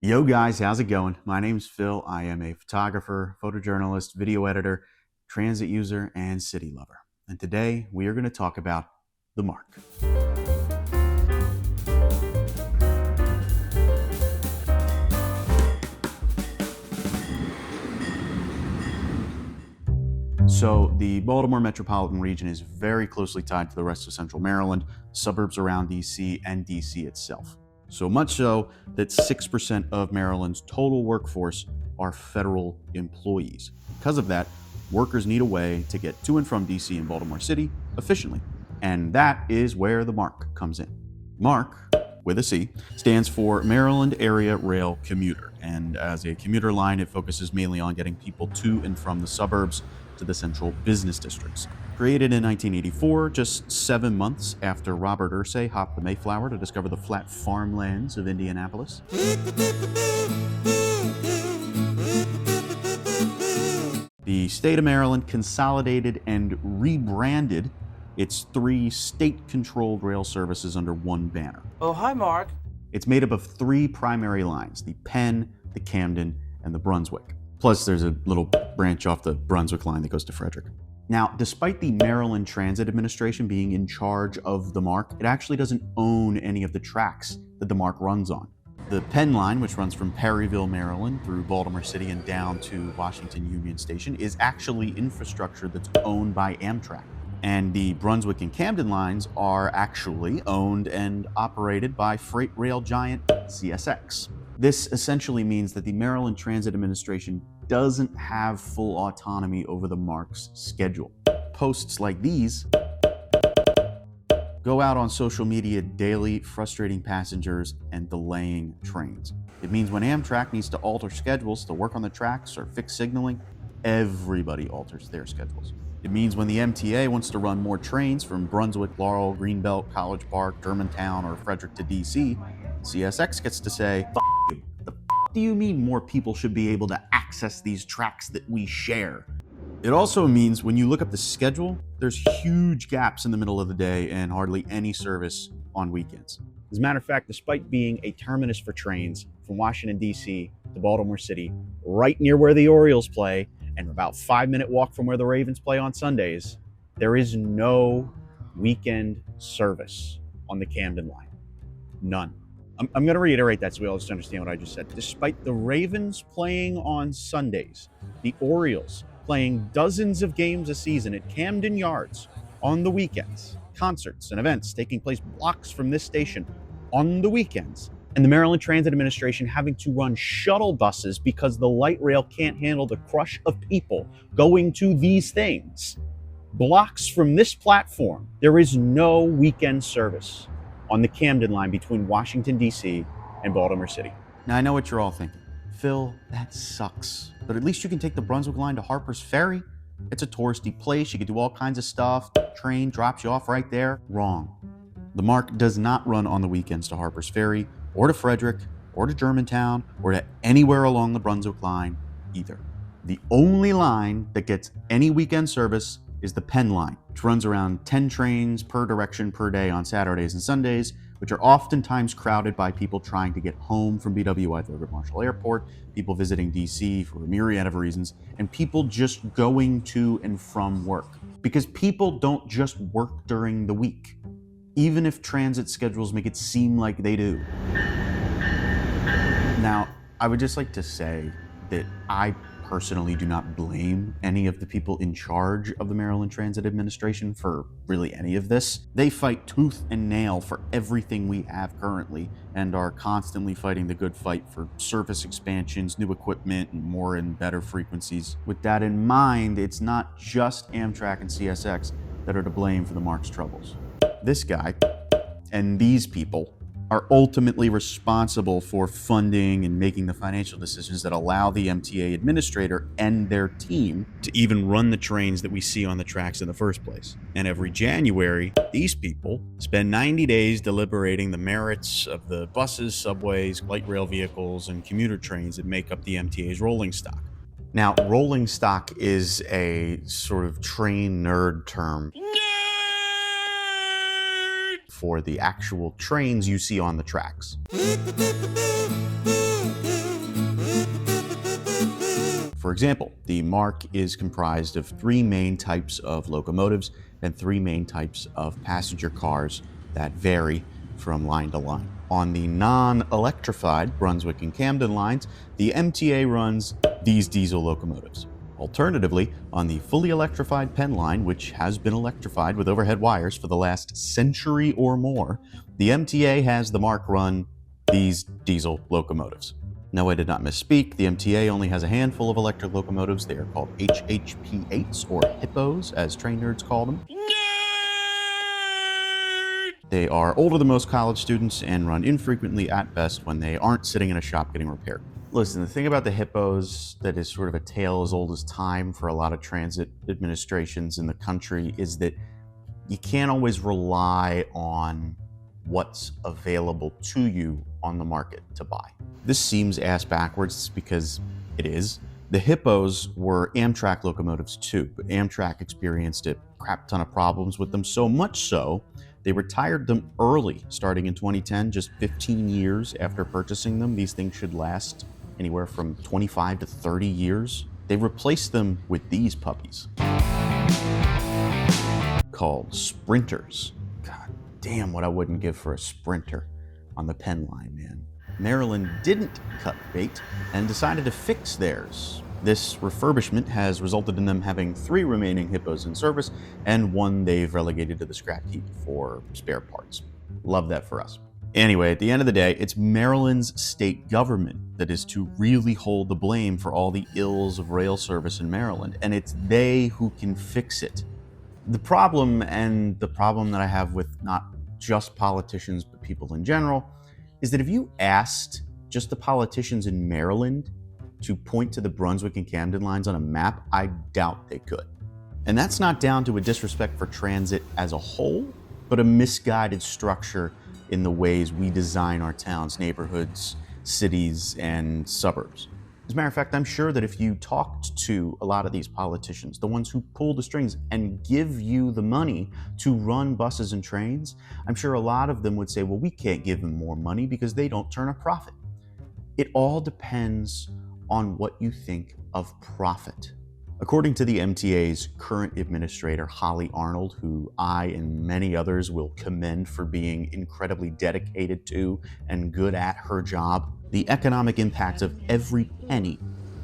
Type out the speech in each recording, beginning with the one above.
Yo guys, how's it going? My name's Phil. I am a photographer, photojournalist, video editor, transit user, and city lover. And today we are going to talk about the MARC. So the Baltimore metropolitan region is very closely tied to the rest of Central Maryland, suburbs around DC, and DC itself. So much so that 6% of Maryland's total workforce are federal employees. Because of that, workers need a way to get to and from DC and Baltimore City efficiently. And that is where the MARC comes in. MARC, with a C, stands for Maryland Area Rail Commuter. And as a commuter line, it focuses mainly on getting people to and from the suburbs to the central business districts. Created in 1984, just 7 months after Robert Ursay hopped the Mayflower to discover the flat farmlands of Indianapolis. The state of Maryland consolidated and rebranded its 3 state-controlled rail services under one banner. Oh, hi, Mark. It's made up of 3 primary lines, the Penn, the Camden, and the Brunswick. Plus, there's a little branch off the Brunswick line that goes to Frederick. Now, despite the Maryland Transit Administration being in charge of the MARC, it actually doesn't own any of the tracks that the MARC runs on. The Penn line, which runs from Perryville, Maryland, through Baltimore City and down to Washington Union Station, is actually infrastructure that's owned by Amtrak. And the Brunswick and Camden lines are actually owned and operated by freight rail giant CSX. This essentially means that the Maryland Transit Administration doesn't have full autonomy over the MARC's schedule. Posts like these go out on social media daily, frustrating passengers and delaying trains. It means when Amtrak needs to alter schedules to work on the tracks or fix signaling, everybody alters their schedules. It means when the MTA wants to run more trains from Brunswick, Laurel, Greenbelt, College Park, Germantown, or Frederick to DC, CSX gets to say, "F you. The f do you mean more people should be able to access these tracks that we share?" It also means when you look up the schedule, there's huge gaps in the middle of the day and hardly any service on weekends. As a matter of fact, despite being a terminus for trains from Washington, D.C. to Baltimore City, right near where the Orioles play, and about 5-minute walk from where the Ravens play on Sundays, there is no weekend service on the Camden line. None. I'm going to reiterate that so we all just understand what I just said. Despite the Ravens playing on Sundays, the Orioles playing dozens of games a season at Camden Yards on the weekends, concerts and events taking place blocks from this station on the weekends, and the Maryland Transit Administration having to run shuttle buses because the light rail can't handle the crush of people going to these things. Blocks from this platform, there is no weekend service on the Camden line between Washington, D.C. and Baltimore City. Now, I know what you're all thinking. Phil, that sucks. But at least you can take the Brunswick line to Harper's Ferry. It's a touristy place. You can do all kinds of stuff. The train drops you off right there. Wrong. The MARC does not run on the weekends to Harper's Ferry, or to Frederick, or to Germantown, or to anywhere along the Brunswick line either. The only line that gets any weekend service is the Penn line, which runs around 10 trains per direction per day on Saturdays and Sundays, which are oftentimes crowded by people trying to get home from BWI Thurgood Marshall Airport, people visiting DC for a myriad of reasons, and people just going to and from work. Because people don't just work during the week, even if transit schedules make it seem like they do. Now, I would just like to say that I personally do not blame any of the people in charge of the Maryland Transit Administration for really any of this. They fight tooth and nail for everything we have currently and are constantly fighting the good fight for service expansions, new equipment, and more and better frequencies. With that in mind, it's not just Amtrak and CSX that are to blame for the MARC's troubles. This guy and these people are ultimately responsible for funding and making the financial decisions that allow the MTA administrator and their team to even run the trains that we see on the tracks in the first place. And every January, these people spend 90 days deliberating the merits of the buses, subways, light rail vehicles, and commuter trains that make up the MTA's rolling stock. Now, rolling stock is a sort of train nerd term for the actual trains you see on the tracks. example, the MARC is comprised of 3 main types of locomotives and 3 main types of passenger cars that vary from line to line. On the non-electrified Brunswick and Camden lines, the MTA runs these diesel locomotives. Alternatively, on the fully electrified Penn line, which has been electrified with overhead wires for the last century or more, the MTA has the MARC run these diesel locomotives. No, I did not misspeak. The MTA only has a handful of electric locomotives. They are called HHP8s, or hippos, as train nerds call them. They are older than most college students and run infrequently at best when they aren't sitting in a shop getting repaired. Listen, the thing about the hippos that is sort of a tale as old as time for a lot of transit administrations in the country is that you can't always rely on what's available to you on the market to buy. This seems ass backwards because it is. The hippos were Amtrak locomotives too, but Amtrak experienced a crap ton of problems with them, so much so they retired them early, starting in 2010, just 15 years after purchasing them. These things should last anywhere from 25 to 30 years. They replaced them with these puppies called sprinters. God damn, what I wouldn't give for a sprinter on the Penn line, man. Maryland didn't cut bait and decided to fix theirs. This refurbishment has resulted in them having 3 remaining hippos in service and 1 they've relegated to the scrap heap for spare parts. Love that for us. Anyway, at the end of the day, it's Maryland's state government that is to really hold the blame for all the ills of rail service in Maryland, and it's they who can fix it. The problem, and the problem that I have with not just politicians but people in general, is that if you asked just the politicians in Maryland to point to the Brunswick and Camden lines on a map, I doubt they could. And that's not down to a disrespect for transit as a whole, but a misguided structure in the ways we design our towns, neighborhoods, cities, and suburbs. As a matter of fact, I'm sure that if you talked to a lot of these politicians, the ones who pull the strings and give you the money to run buses and trains, I'm sure a lot of them would say, well, we can't give them more money because they don't turn a profit. It all depends on what you think of profit. According to the MTA's current administrator, Holly Arnold, who I and many others will commend for being incredibly dedicated to and good at her job, the economic impact of every penny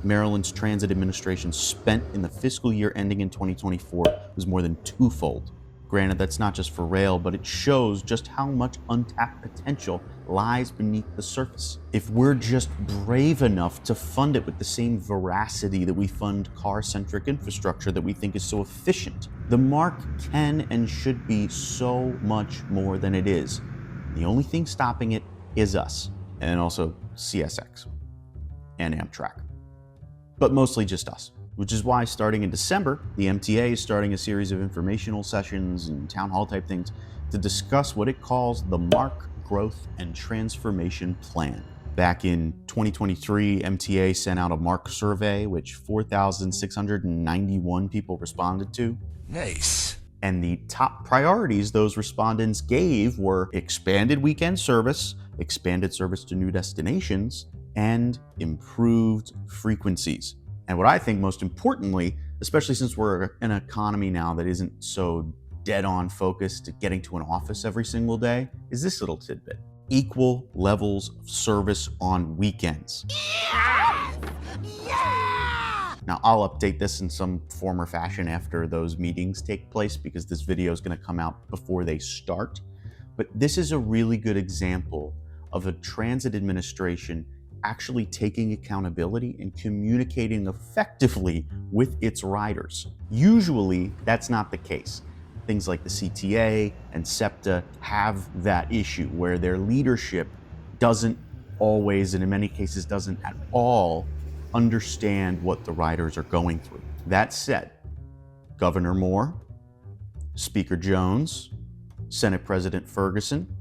Maryland's transit administration spent in the fiscal year ending in 2024 was more than twofold. Granted, that's not just for rail, but it shows just how much untapped potential lies beneath the surface. If we're just brave enough to fund it with the same veracity that we fund car-centric infrastructure that we think is so efficient, the MARC can and should be so much more than it is. The only thing stopping it is us, and also CSX and Amtrak, but mostly just us. Which is why starting in December, the MTA is starting a series of informational sessions and town hall type things to discuss what it calls the MARC Growth and Transformation Plan. Back in 2023, MTA sent out a MARC survey, which 4,691 people responded to. Nice. And the top priorities those respondents gave were expanded weekend service, expanded service to new destinations, and improved frequencies. And what I think most importantly, especially since we're in an economy now that isn't so dead-on focused to getting to an office every single day, is this little tidbit. Equal levels of service on weekends. Yes! Yeah! Now, I'll update this in some form or fashion after those meetings take place because this video is going to come out before they start. But this is a really good example of a transit administration actually taking accountability and communicating effectively with its riders. Usually, that's not the case. Things like the CTA and SEPTA have that issue where their leadership doesn't always, and in many cases doesn't at all, understand what the riders are going through. That said, Governor Moore, Speaker Jones, Senate President Ferguson,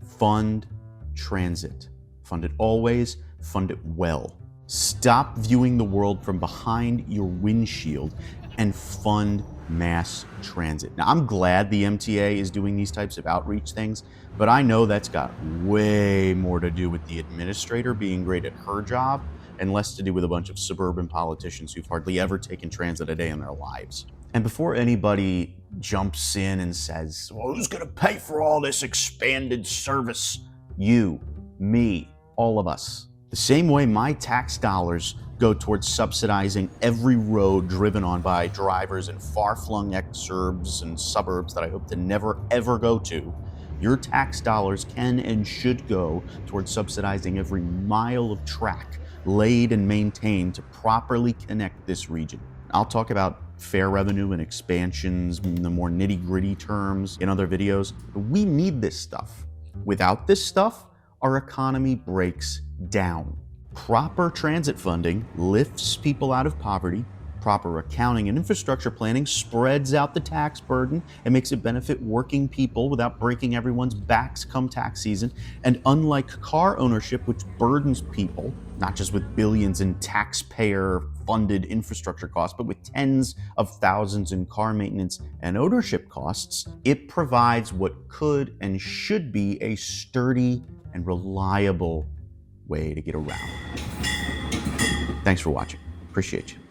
fund transit. Fund it always, fund it well. Stop viewing the world from behind your windshield and fund mass transit. Now, I'm glad the MTA is doing these types of outreach things, but I know that's got way more to do with the administrator being great at her job and less to do with a bunch of suburban politicians who've hardly ever taken transit a day in their lives. And before anybody jumps in and says, well, who's going to pay for all this expanded service? You, me, all of us. The same way my tax dollars go towards subsidizing every road driven on by drivers in far-flung exurbs and suburbs that I hope to never, ever go to, your tax dollars can and should go towards subsidizing every mile of track laid and maintained to properly connect this region. I'll talk about fare revenue and expansions in the more nitty-gritty terms in other videos. But we need this stuff. Without this stuff, our economy breaks down. Proper transit funding lifts people out of poverty. Proper accounting and infrastructure planning spreads out the tax burden and makes it benefit working people without breaking everyone's backs come tax season. And unlike car ownership, which burdens people, not just with billions in taxpayer-funded infrastructure costs, but with tens of thousands in car maintenance and ownership costs, it provides what could and should be a sturdy and reliable way to get around. Thanks for watching. Appreciate you.